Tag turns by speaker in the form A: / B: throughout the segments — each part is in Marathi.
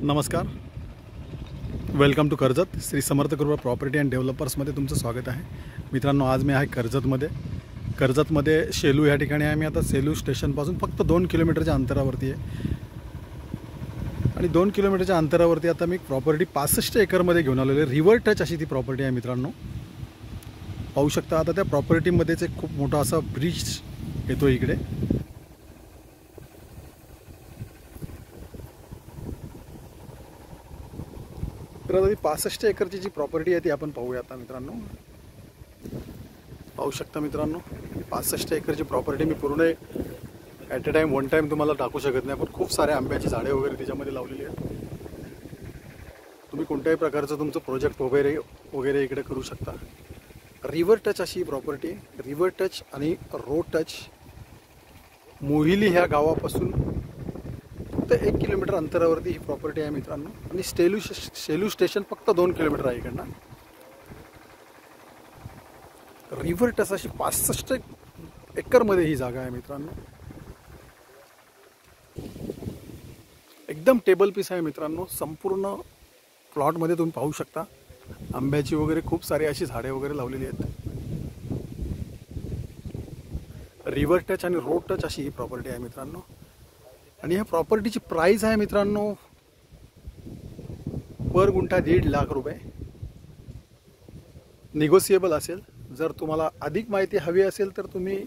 A: नमस्कार, वेलकम टू कर्जत. श्री समर्थ कृपा प्रॉपर्टी अँड डेव्हलपर्समध्ये तुमचं स्वागत आहे. मित्रांनो, आज मी आहे कर्जतमध्ये शेलू या ठिकाणी आहे. मी आता शेलू स्टेशनपासून फक्त 2 किलोमीटरच्या अंतरावरती आहे आणि 2 किलोमीटरच्या अंतरावरती आता मी प्रॉपर्टी 65 एकरमध्ये घेऊन आलेलो आहे. रिव्हर टच अशी ती प्रॉपर्टी आहे मित्रांनो. पाहू शकता आता त्या प्रॉपर्टीमध्येच एक खूप मोठा असा ब्रिज येतो इकडे. तर आता 65 एकरची जी प्रॉपर्टी आहे ती आपण पाहूया आता मित्रांनो. पाहू शकता मित्रांनो, 65 एकरची प्रॉपर्टी मी पूर्ण at a time one time तुम्हाला दाखवू शकत नाही, पण खूप सारे आंब्याची झाडे वगैरे त्याच्यामध्ये लावलेली आहेत. तुम्ही कोणत्याही प्रकारचं तुमचं प्रोजेक्ट वगैरे इकडे करू शकता. रिव्हर टच अशी प्रॉपर्टी, रिव्हर टच आणि रोड टच. मोहिली ह्या गावापासून फक्त 1 किलोमीटर अंतरावरती ही प्रॉपर्टी आहे मित्रांनो. आणि शेलू स्टेशन फक्त 2 किलोमीटर आहे इकडनं. रिव्हर टच अशी 65 एकरमध्ये ही जागा आहे मित्रांनो. एकदम टेबल पीस आहे मित्रांनो. संपूर्ण प्लॉटमध्ये तुम्ही पाहू शकता आंब्याची वगैरे खूप सारी अशी झाडे वगैरे लावलेली आहेत. रिव्हर टच आणि रोड टच अशी ही प्रॉपर्टी आहे मित्रांनो. आणि ह्या प्रॉपर्टीची प्राइस आहे मित्रांनो पर गुंठा 1.5 लाख रुपये. निगोसिएबल असेल. जर तुम्हाला अधिक माहिती हवी असेल तर तुम्ही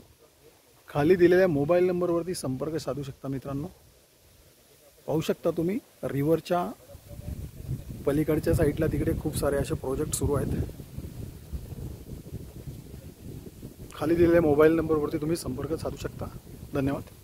A: खाली दिलेल्या मोबाईल नंबरवरती संपर्क साधू शकता मित्रांनो. पाहू शकता तुम्ही रिव्हरच्या पलीकडच्या साईडला तिकडे खूप सारे असे प्रोजेक्ट सुरू आहेत. खाली दिलेल्या मोबाईल नंबरवरती तुम्ही संपर्क साधू शकता. धन्यवाद.